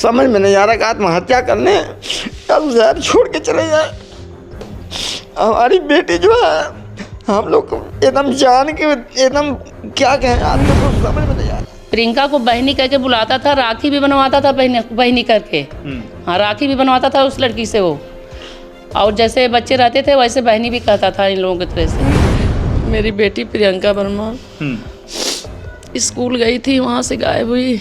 समझ में नहीं आ रहा कि आत्महत्या करने अब शहर छोड़ के चले जाए। हमारी बेटी जो है हम लोग एकदम जान के एकदम क्या कहें, आप लोग को समझ में नहीं आ रहा। प्रियंका को बहनी करके बुलाता था, राखी भी बनवाता था बहनी करके। हाँ, राखी भी बनवाता था उस लड़की से वो, और जैसे बच्चे रहते थे वैसे बहनी भी कहता था इन लोगों की तरह से। मेरी बेटी प्रियंका वर्मा स्कूल गई थी, वहाँ से गायब हुई।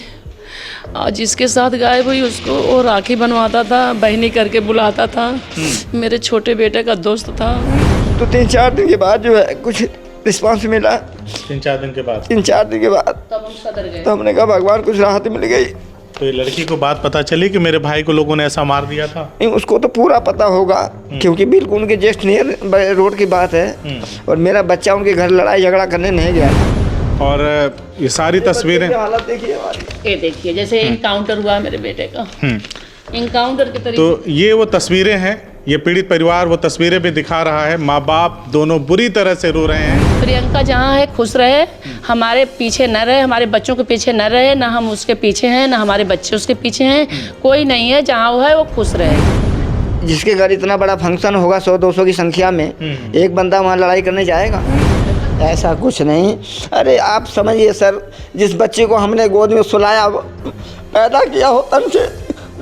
आज जिसके साथ गायब हुई उसको वो राखी बनवाता था, बहनी करके बुलाता था। मेरे छोटे बेटे का दोस्त था। तो 3-4 दिन के बाद जो है कुछ रिस्पांस मिला। 3-4 दिन के बाद तब हम सदर गए। तो हमने कहा भगवान कुछ राहत मिल गई। तो ये लड़की को बात पता चली कि मेरे भाई को लोगों ने ऐसा मार दिया था? नहीं, उसको तो पूरा पता होगा क्योंकि बिल्कुल उनके जस्ट नियर रोड की बात है। और मेरा बच्चा उनके घर लड़ाई झगड़ा करने नहीं गया। और ये सारी तस्वीरें हालत देखिए हमारी। ये देखिए जैसे इनकाउंटर हुआ मेरे बेटे का, इनकाउंटर के तरीके। तो ये वो तस्वीरें हैं, ये पीड़ित परिवार वो तस्वीरें भी दिखा रहा है। माँ बाप दोनों बुरी तरह से रो रहे हैं। प्रियंका जहाँ है खुश रहे, हमारे पीछे न रहे, हमारे बच्चों के पीछे न रहे, ना हम उसके पीछे हैं, ना हमारे बच्चे उसके पीछे हैं। कोई नहीं है, जहाँ वो है वो खुश रहे। जिसके घर इतना बड़ा फंक्शन होगा 100-200 की संख्या में, एक बंदा वहाँ लड़ाई करने जाएगा? ऐसा कुछ नहीं। अरे आप समझिए सर, जिस बच्चे को हमने गोद में सुलाया पैदा किया हो, तन से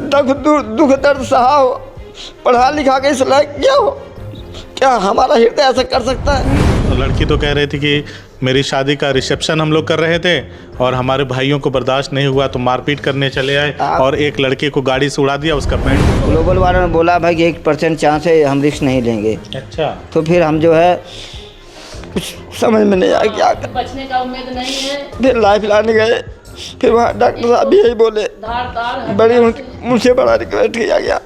दुख दर्द सहा हो, पढ़ा लिखा के इस लायक किया हो, क्या हमारा हृदय ऐसा कर सकता है? तो लड़की तो कह रही थी कि मेरी शादी का रिसेप्शन हम लोग कर रहे थे और हमारे भाइयों को बर्दाश्त नहीं हुआ तो मारपीट करने चले आए और एक लड़के को गाड़ी से उड़ा दिया, उसका पैंट। ग्लोबल वालों ने बोला भाई कि 1% चांस है, हम रिस्क नहीं लेंगे। अच्छा। तो फिर हम जो है कुछ समझ में नहीं आया क्या कर। बचने का उम्मीद नहीं है। फिर लाइफ लाने गए, फिर वहाँ डॉक्टर साहब भी यही बोले, बड़ी मुझसे बड़ा रिक्वेस्ट किया गया।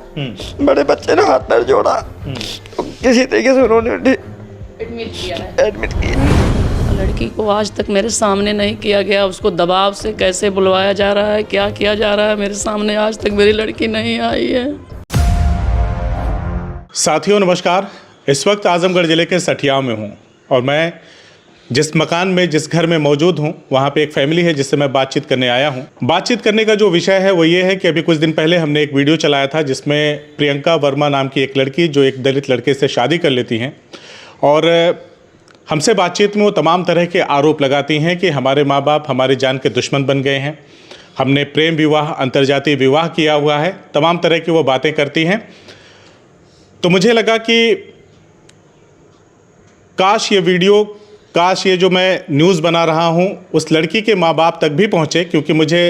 बड़े बच्चे ने हाथ पैर जोड़ा, तो किसी तरीके से उन्होंने एडमिट किया। लड़की को आज तक मेरे सामने नहीं किया गया, उसको दबाव से कैसे बुलवाया जा रहा है, क्या किया जा रहा है, मेरे सामने आज तक मेरी लड़की नहीं आई है। साथियों नमस्कार, इस वक्त आजमगढ़ जिले के सठियाव में हूँ और मैं जिस मकान में जिस घर में मौजूद हूँ वहाँ पे एक फैमिली है जिससे मैं बातचीत करने आया हूँ। बातचीत करने का जो विषय है वो ये है कि अभी कुछ दिन पहले हमने एक वीडियो चलाया था जिसमें प्रियंका वर्मा नाम की एक लड़की जो एक दलित लड़के से शादी कर लेती हैं और हमसे बातचीत में वो तमाम तरह के आरोप लगाती हैं कि हमारे माँ बाप हमारी जान के दुश्मन बन गए हैं, हमने प्रेम विवाह अंतर्जातीय विवाह किया हुआ है, तमाम तरह की वो बातें करती हैं। तो मुझे लगा कि काश ये जो मैं न्यूज़ बना रहा हूँ उस लड़की के माँ बाप तक भी पहुँचे, क्योंकि मुझे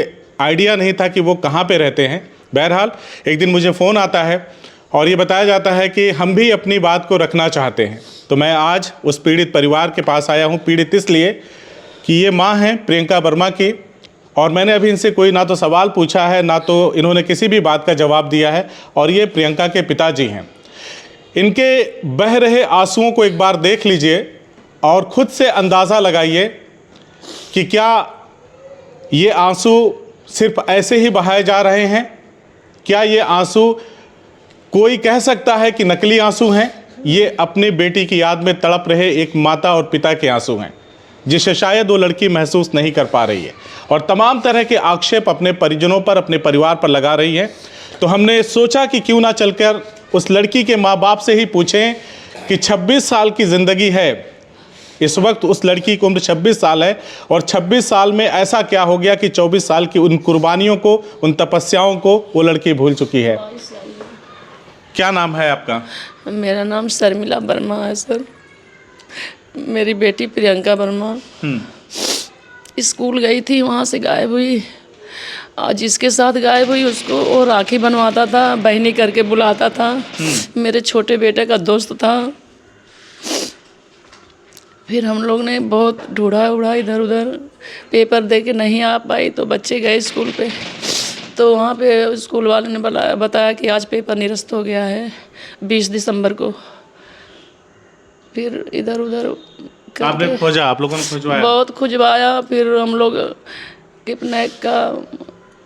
आइडिया नहीं था कि वो कहाँ पे रहते हैं। बहरहाल एक दिन मुझे फ़ोन आता है और ये बताया जाता है कि हम भी अपनी बात को रखना चाहते हैं। तो मैं आज उस पीड़ित परिवार के पास आया हूँ, पीड़ित इसलिए कि ये माँ हैं प्रियंका वर्मा की, और मैंने अभी इनसे कोई ना तो सवाल पूछा है ना तो इन्होंने किसी भी बात का जवाब दिया है। और ये प्रियंका के पिताजी हैं। इनके बह रहे आंसुओं को एक बार देख लीजिए और ख़ुद से अंदाज़ा लगाइए कि क्या ये आंसू सिर्फ ऐसे ही बहाए जा रहे हैं, क्या ये आंसू कोई कह सकता है कि नकली आंसू हैं। ये अपनी बेटी की याद में तड़प रहे एक माता और पिता के आंसू हैं जिसे शायद वो लड़की महसूस नहीं कर पा रही है और तमाम तरह के आक्षेप अपने परिजनों पर, अपने परिवार पर लगा रही है। तो हमने सोचा कि क्यों ना चलकर उस लड़की के माँ बाप से ही पूछें कि 26 साल की ज़िंदगी है, इस वक्त उस लड़की की उम्र 26 साल है और 26 साल में ऐसा क्या हो गया कि 24 साल की उन कुर्बानियों को, उन तपस्याओं को वो लड़की भूल चुकी है। क्या नाम है आपका? मेरा नाम शर्मिला वर्मा है सर। मेरी बेटी प्रियंका वर्मा स्कूल गई थी, वहाँ से गायब हुई। आज जिसके साथ गायब हुई उसको वो राखी बनवाता था, बहनी करके बुलाता था। मेरे छोटे बेटे का दोस्त था। फिर हम लोग ने बहुत ढूंढा इधर उधर, पेपर दे के नहीं आ पाई तो बच्चे गए स्कूल पे, तो वहाँ पे स्कूल वाले ने बताया कि आज पेपर निरस्त हो गया है 20 दिसंबर को। फिर इधर उधर आपने खोजा, आप लोगों ने खुजवाया? बहुत खुजवाया। फिर हम लोग किडनैप का,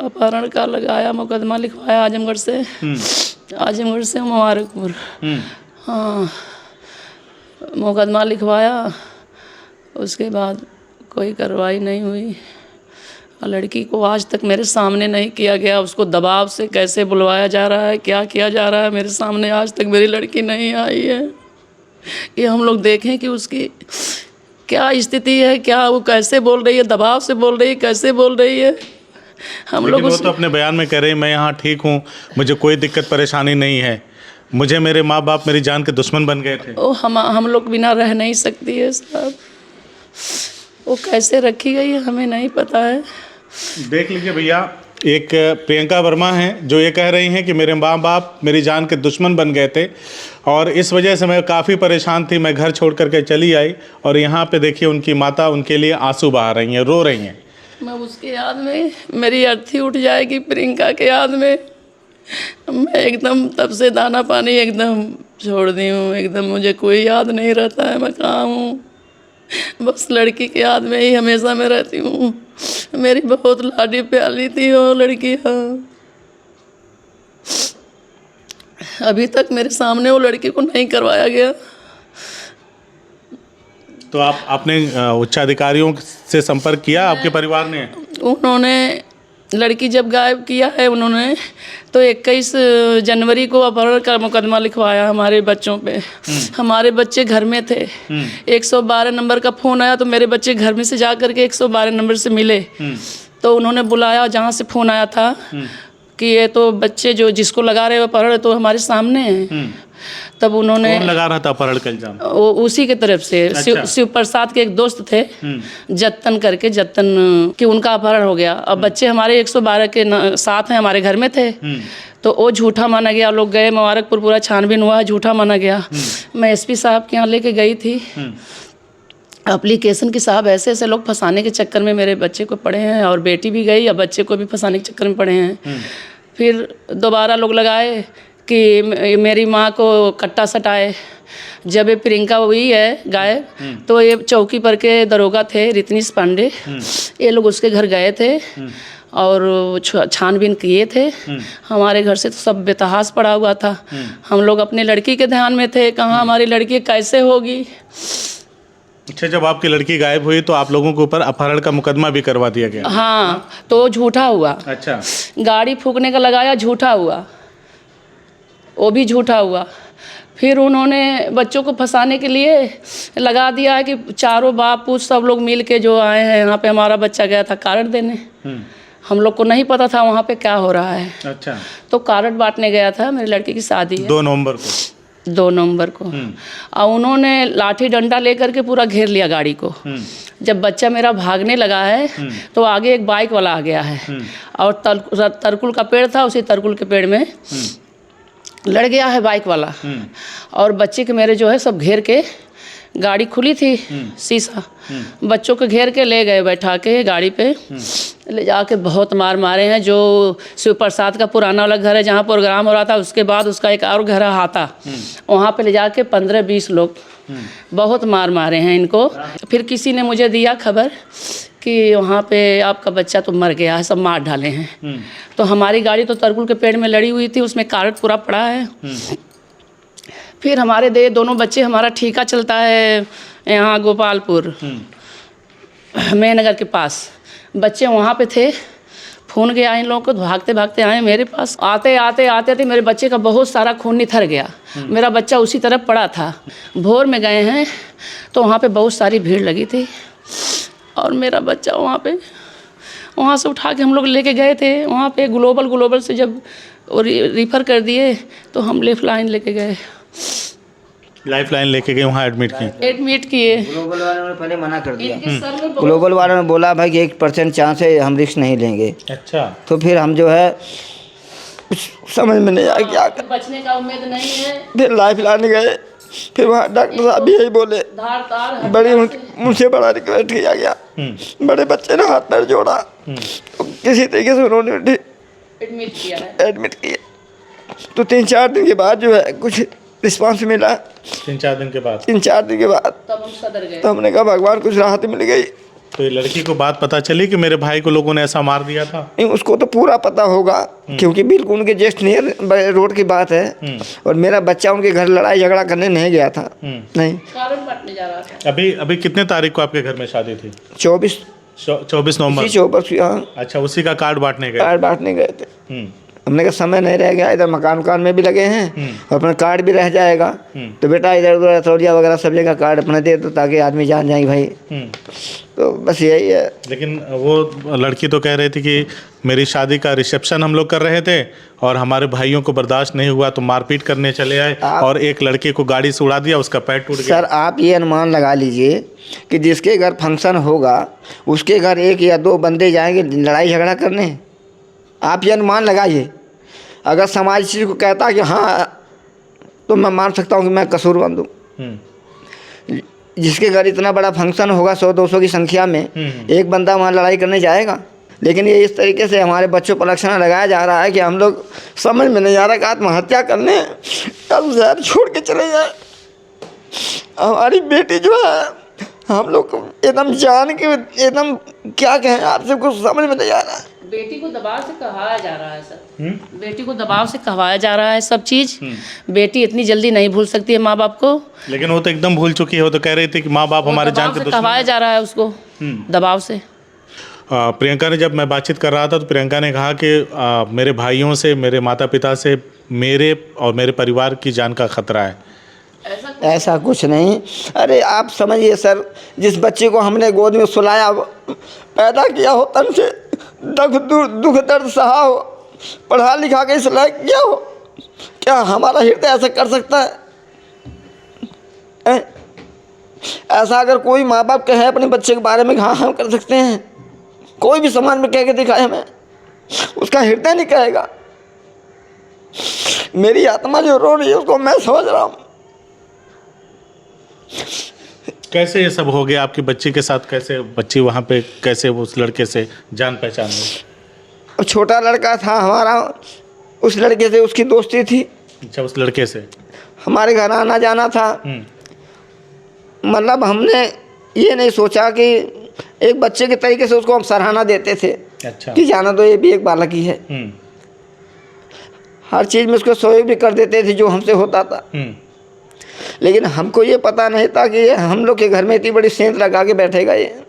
अपहरण का लगाया, मुकदमा लिखवाया आजमगढ़ से मुबारकपुर। हाँ, मुकदमा लिखवाया, उसके बाद कोई कार्रवाई नहीं हुई। और लड़की को आज तक मेरे सामने नहीं किया गया। उसको दबाव से कैसे बुलवाया जा रहा है, क्या किया जा रहा है, मेरे सामने आज तक मेरी लड़की नहीं आई है। ये हम लोग देखें कि उसकी क्या स्थिति है, क्या वो कैसे बोल रही है, दबाव से बोल रही है, कैसे बोल रही है। हम लोग वो तो अपने बयान में कह रहे हैं मैं यहाँ ठीक हूँ, मुझे कोई दिक्कत परेशानी नहीं है, मुझे मेरे माँ बाप मेरी जान के दुश्मन बन गए थे। ओ हम लोग बिना रह नहीं सकती है साहब। वो कैसे रखी गई है हमें नहीं पता है। देख लीजिए भैया, एक प्रियंका वर्मा हैं जो ये कह रही हैं कि मेरे माँ बाप मेरी जान के दुश्मन बन गए थे और इस वजह से मैं काफ़ी परेशान थी, मैं घर छोड़ करके चली आई और यहाँ पे देखिए उनकी माता उनके लिए आंसू बहा रही हैं, रो रही हैं। मैं उसके याद में मेरी अर्थी उठ जाएगी, प्रियंका के याद में मैं एकदम तब से दाना पानी एकदम छोड़ दी हूँ। एकदम मुझे कोई याद नहीं रहता है मैं कहाँ हूँ, बस लड़की की याद में ही हमेशा मैं रहती हूँ। मेरी बहुत लाडी प्याली थी वो लड़की। हाँ, अभी तक मेरे सामने वो लड़की को नहीं करवाया गया। तो आपने उच्चाधिकारियों से संपर्क किया आपके परिवार ने? उन्होंने लड़की जब गायब किया है उन्होंने तो 21 जनवरी को अपहरण का मुकदमा लिखवाया हमारे बच्चों पे। हमारे बच्चे घर में थे, 112 नंबर का फ़ोन आया तो मेरे बच्चे घर में से जा कर के 112 नंबर से मिले। तो उन्होंने बुलाया जहाँ से फ़ोन आया था कि ये तो बच्चे जो जिसको लगा रहे अपहरण तो हमारे सामने हैं। तब उन्होंने कौन लगा रहा था अपहरण का इल्जाम? उसी की तरफ से अच्छा। शिव प्रसाद के एक दोस्त थे जत्तन करके, जत्तन कि उनका अपहरण हो गया। अब बच्चे हमारे 112 के साथ हैं, हमारे घर में थे। तो वो झूठा माना गया। लोग गए मुबारकपुर, पूरा छानबीन हुआ, झूठा माना गया। मैं एसपी साहब के यहाँ लेके गई थी एप्लीकेशन की, साहब ऐसे ऐसे लोग फंसाने के चक्कर में मेरे बच्चे को पड़े हैं और बेटी भी गई, अब बच्चे को भी फंसाने के चक्कर में पड़े हैं। फिर दोबारा लोग लगाए कि मेरी माँ को कट्टा सटाए। जब ये प्रियंका हुई है गायब तो ये चौकी पर के दरोगा थे रितनीश पांडे, ये लोग उसके घर गए थे और छानबीन किए थे। हमारे घर से तो सब बेतहास पड़ा हुआ था। हम लोग अपने लड़की के ध्यान में थे, कहाँ हमारी लड़की कैसे होगी। अच्छा, जब आपकी लड़की गायब हुई तो आप लोगों के ऊपर अपहरण का मुकदमा भी करवा दिया गया? हाँ, तो झूठा हुआ। अच्छा, गाड़ी फूकने का लगाया, झूठा हुआ, वो भी झूठा हुआ। फिर उन्होंने बच्चों को फंसाने के लिए लगा दिया है कि चारों बाप पूत सब लोग मिल के जो आए हैं यहाँ पे हमारा बच्चा गया था कार्ड देने। हम लोग को नहीं पता था वहाँ पे क्या हो रहा है। अच्छा, तो कार्ड बांटने गया था, मेरी लड़की की शादी है 2 नवंबर को। 2 नवंबर को। और उन्होंने लाठी डंडा लेकर के पूरा घेर लिया गाड़ी को। जब बच्चा मेरा भागने लगा है तो आगे एक बाइक वाला आ गया है और तरकुल का पेड़ था, उसी तरकुल के पेड़ में लड़ गया है बाइक वाला। और बच्चे के मेरे जो है सब घेर के, गाड़ी खुली थी शीशा, बच्चों को घेर के ले गए, बैठा के गाड़ी पे ले जाके बहुत मार मारे हैं। जो शिव प्रसाद का पुराना वाला घर है जहाँ प्रोग्राम हो रहा था, उसके बाद उसका एक और घर है हाथा, वहाँ पे ले जाके 15-20 लोग बहुत मार मारे हैं इनको। फिर किसी ने मुझे दिया खबर कि वहाँ पे आपका बच्चा तो मर गया है, सब मार डाले हैं। तो हमारी गाड़ी तो तरकुल के पेड़ में लड़ी हुई थी, उसमें कार्ड पूरा पड़ा है। फिर हमारे दोनों बच्चे, हमारा ठेका चलता है यहाँ गोपालपुर मेहनगर के पास, बच्चे वहाँ पे थे। फ़ोन गया इन लोगों को, भागते भागते आए मेरे पास। आते मेरे बच्चे का बहुत सारा खून निथर गया। मेरा बच्चा उसी तरफ पड़ा था। भोर में गए हैं तो वहाँ पे बहुत सारी भीड़ लगी थी और मेरा बच्चा वहाँ से उठा के हम लोग लेके गए थे। वहाँ पे ग्लोबल से जब रिफ़र कर दिए तो हम लाइफलाइन लेके गए। लाइफलाइन लेके गए, वहाँ एडमिट किए। ग्लोबल वालों ने पहले मना कर दिया। ग्लोबल वालों ने बोला भाई कि 1% चांस है, हम रिस्क नहीं लेंगे। अच्छा, तो फिर हम जो है कुछ समझ में नहीं आया क्या कर, बचने का उम्मीद नहीं है। फिर लाइफ लाने गए। फिर वहाँ डॉक्टर साहब भी यही बोले, बड़ी मुझसे बड़ा रिक्वेस्ट किया गया। बड़े बच्चे ने हाथ पैर जोड़ा तो किसी तरीके से उन्होंने एडमिट किया। तो 3-4 दिन के बाद जो है कुछ रिस्पांस मिला। 3-4 दिन के बाद तब हम सदर गए। तो हमने कहा भगवान कुछ राहत मिल गई। तो ये लड़की को बात पता चली कि मेरे भाई को लोगों ने ऐसा मार दिया था? नहीं, उसको तो पूरा पता होगा क्योंकि बिल्कुल उनके जस्ट नियर रोड की बात है। और मेरा बच्चा उनके घर लड़ाई झगड़ा करने नहीं गया था। नहीं, कारण बांटने जा रहा था। अभी कितने तारीख को आपके घर में शादी थी? 24 24 नवंबर। इसी चौपर से, हाँ, अच्छा, उसी का कार्ड बांटने गए। कार्ड बांटने गए थे। हम्म, हमने कहा समय नहीं रह गया, इधर मकान में भी लगे हैं और अपना कार्ड भी रह जाएगा, तो बेटा इधर उधर अथौड़िया वगैरह सब जगह कार्ड अपना दे दो ताकि आदमी जान जाए भाई। तो बस यही है। लेकिन वो लड़की तो कह रही थी कि मेरी शादी का रिसेप्शन हम लोग कर रहे थे और हमारे भाइयों को बर्दाश्त नहीं हुआ तो मारपीट करने चले आए और एक लड़के को गाड़ी से उड़ा दिया, उसका पैर टूट गया। सर आप ये अनुमान लगा लीजिए कि जिसके घर फंक्शन होगा उसके घर 1 या 2 बंदे जाएंगे लड़ाई झगड़ा करने। आप ये अनुमान लगाइए। अगर समाज इस चीज़ को कहता कि हाँ, तो मैं मान सकता हूँ कि मैं कसूरमंद हूँ। जिसके घर इतना बड़ा फंक्शन होगा 100-200 की संख्या में, एक बंदा वहाँ लड़ाई करने जाएगा। लेकिन ये इस तरीके से हमारे बच्चों पर लक्षण लगाया जा रहा है कि हम लोग समझ में नहीं आ रहा कि आत्महत्या करने कब शहर छोड़ के चले जाए। हमारी बेटी जो है हम लोग एकदम जान के एकदम क्या कहें आपसे, कुछ समझ में नहीं आ रहा है। बेटी को दबाव से कहवाया जा रहा है सर। बेटी को दबाव से कहवाया जा रहा है सब चीज। बेटी इतनी जल्दी नहीं भूल सकती है माँ बाप को। लेकिन वो तो एकदम भूल चुकी है। वो तो कह रही थी कि माँ बाप हमारे जान के दुश्मन। कहवाया जा रहा है उसको दबाव से। प्रियंका ने, जब मैं बातचीत कर रहा था तो प्रियंका ने कहा कि मेरे भाइयों से, मेरे माता पिता से, मेरे और मेरे परिवार की जान का खतरा है। ऐसा कुछ नहीं। अरे आप समझिए सर, जिस बच्चे को हमने गोद में सुलाया, पैदा किया हो, तन से दुख दर्द सहा हो, पढ़ा लिखा के इस लायक किया हो, क्या हमारा हृदय ऐसा कर सकता है? ऐसा अगर कोई माँ बाप कहे अपने बच्चे के बारे में, हाँ हम कर सकते हैं। कोई भी समाज में कह के दिखाए हमें, उसका हृदय नहीं कहेगा। मेरी आत्मा जो रो रही है उसको मैं समझ रहा हूँ। कैसे ये सब हो गया आपकी बच्ची के साथ? कैसे बच्ची वहाँ पे, कैसे उस लड़के से जान पहचान हुई? अब छोटा लड़का था हमारा, उस लड़के से उसकी दोस्ती थी। अच्छा, उस लड़के से हमारे घर आना जाना था। मतलब हमने ये नहीं सोचा कि एक बच्चे के तरीके से उसको हम सराहना देते थे। अच्छा। कि जाना तो ये भी एक बालक ही है। हर चीज़ में उसको सहयोग भी कर देते थे जो हमसे होता था। लेकिन हमको ये पता नहीं था कि ये हम लोग के घर में इतनी बड़ी सेंध लगा के बैठेगा। ये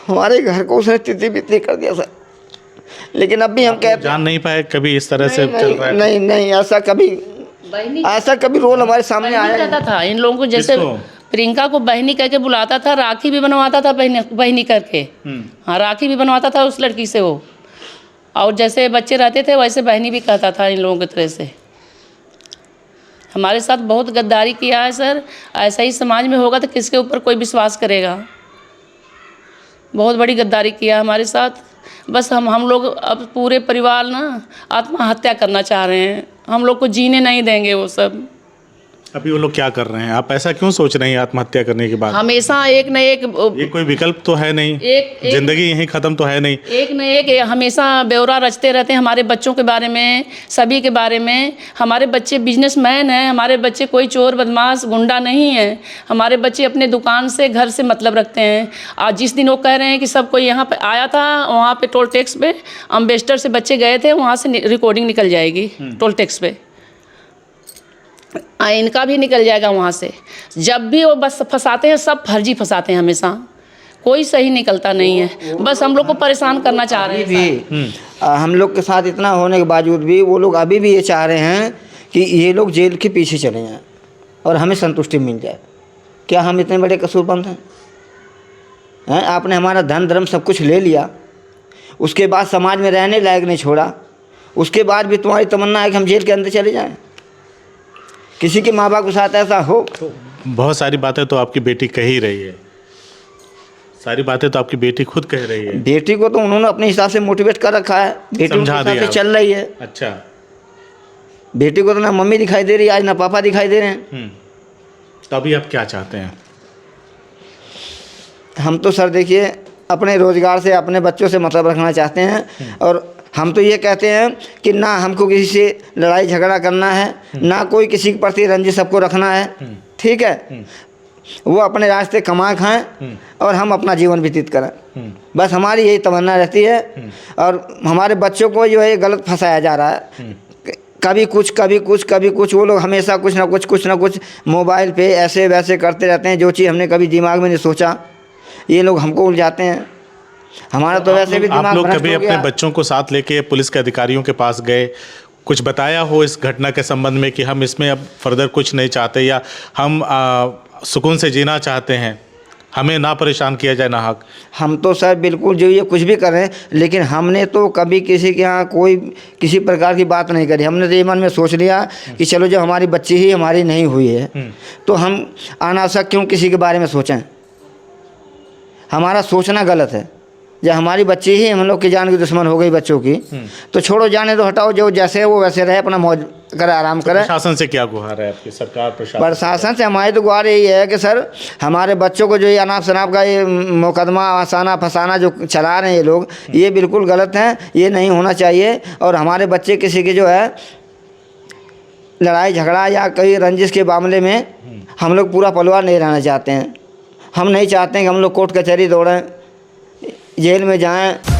हमारे घर को उसने तितली बितली कर दिया सर। लेकिन अब भी हम कहते जान नहीं पाए कभी इस तरह से चल रहा है? नहीं, ऐसा कभी रोल हमारे सामने आया कहता था इन लोगों को। जैसे प्रियंका को बहनी कह के बुलाता था, राखी भी बनवाता था बहनी करके। हाँ, राखी भी बनवाता था उस लड़की से वो। और जैसे बच्चे रहते थे वैसे बहनी भी कहता था इन लोगों की तरह से। हमारे साथ बहुत गद्दारी किया है सर। ऐसा ही समाज में होगा तो किसके ऊपर कोई विश्वास करेगा? बहुत बड़ी गद्दारी किया हमारे साथ। बस हम लोग अब पूरे परिवार ना आत्महत्या करना चाह रहे हैं। हम लोग को जीने नहीं देंगे वो सब। अभी वो लोग क्या कर रहे हैं? आप ऐसा क्यों सोच रहे हैं आत्महत्या करने के बाद? हमेशा एक न एक, ये कोई विकल्प तो है नहीं। जिंदगी यहीं खत्म तो है नहीं। एक न एक हमेशा ब्यौरा रचते रहते हैं हमारे बच्चों के बारे में, सभी के बारे में। हमारे बच्चे बिजनेसमैन हैं। हमारे बच्चे कोई चोर बदमाश गुंडा नहीं है। हमारे बच्चे अपने दुकान से, घर से मतलब रखते हैं। आज जिस दिन वो कह रहे हैं कि सब कोई यहाँ पे आया था, वहाँ पे टोल टैक्स पे अम्बेस्टर से बच्चे गए थे, वहाँ से रिकॉर्डिंग निकल जाएगी टोल टैक्स पे। इनका भी निकल जाएगा वहाँ से। जब भी वो बस फंसाते हैं, सब फर्जी फंसाते हैं हमेशा। कोई सही निकलता नहीं है। बस हम लोग को परेशान करना चाह रहे हैं। हम लोग के साथ इतना होने के बावजूद भी वो लोग अभी भी ये चाह रहे हैं कि ये लोग जेल के पीछे चले जाएं और हमें संतुष्टि मिल जाए। क्या हम इतने बड़े कसूरबंद हैं? आपने हमारा धन धर्म सब कुछ ले लिया, उसके बाद समाज में रहने लायक नहीं छोड़ा, उसके बाद भी तुम्हारी तमन्ना है कि हम जेल के अंदर चले जाएं? किसी के माँ बाप के साथ ऐसा हो? तो बहुत सारी बातें तो आपकी बेटी कह ही रही है। सारी बातें तो आपकी बेटी खुद कह रही है। बेटी को तो उन्होंने अपने हिसाब से मोटिवेट कर रखा है। बेटी उनके हिसाब से चल रही है। अच्छा। बेटी को तो ना मम्मी दिखाई दे रही है आज, ना पापा दिखाई दे रहे हैं। तो अभी आप क्या चाहते हैं? हम तो सर देखिए अपने रोजगार से, अपने बच्चों से मतलब रखना चाहते हैं। और हम तो ये कहते हैं कि ना हमको किसी से लड़ाई झगड़ा करना है, ना कोई किसी के प्रति रंजिश सबको रखना है। ठीक है, वो अपने रास्ते कमा खाएं और हम अपना जीवन व्यतीत करें। बस हमारी यही तमन्ना रहती है। और हमारे बच्चों को जो है गलत फंसाया जा रहा है। कभी कुछ कभी कुछ कभी कुछ। वो लोग हमेशा कुछ ना कुछ मोबाइल पे ऐसे वैसे करते रहते हैं, जो चीज़ हमने कभी दिमाग में नहीं सोचा। ये लोग हमको उलझाते हैं। हमारा तो वैसे भी आप दिमाग लोग भ्रष्ट कभी हो अपने गया। बच्चों को साथ लेके पुलिस के अधिकारियों के पास गए, कुछ बताया हो इस घटना के संबंध में कि हम इसमें अब फर्दर कुछ नहीं चाहते या हम सुकून से जीना चाहते हैं, हमें ना परेशान किया जाए ना हक? हम तो सर बिल्कुल जो ये कुछ भी करें, लेकिन हमने तो कभी किसी के यहाँ कोई किसी प्रकार की बात नहीं करी। हमने तो ये मन में सोच लिया कि चलो जब हमारी बच्ची ही हमारी नहीं हुई है तो हम अनावश्यक क्यों किसी के बारे में सोचें। हमारा सोचना गलत है। जब हमारी बच्ची ही हम लोग की जान की दुश्मन हो गई बच्चों की, तो छोड़ो, जाने दो, हटाओ, जो जैसे है वो वैसे रहे, अपना मौज करे, आराम करे। प्रशासन से क्या गुहार है आपकी? सरकार प्रशासन से हमारी तो गुहार यही है कि सर हमारे बच्चों को जो ये अनाप शनाप का ये मुकदमा आसाना फसाना जो चला रहे हैं ये लोग, ये बिल्कुल गलत है, ये नहीं होना चाहिए। और हमारे बच्चे किसी की जो है लड़ाई झगड़ा या कहीं रंजिश के मामले में हम लोग पूरा परिवार नहीं रहना चाहते हैं। हम नहीं चाहते हैं कि हम लोग कोर्ट कचहरी दौड़ें, जेल में जाएं।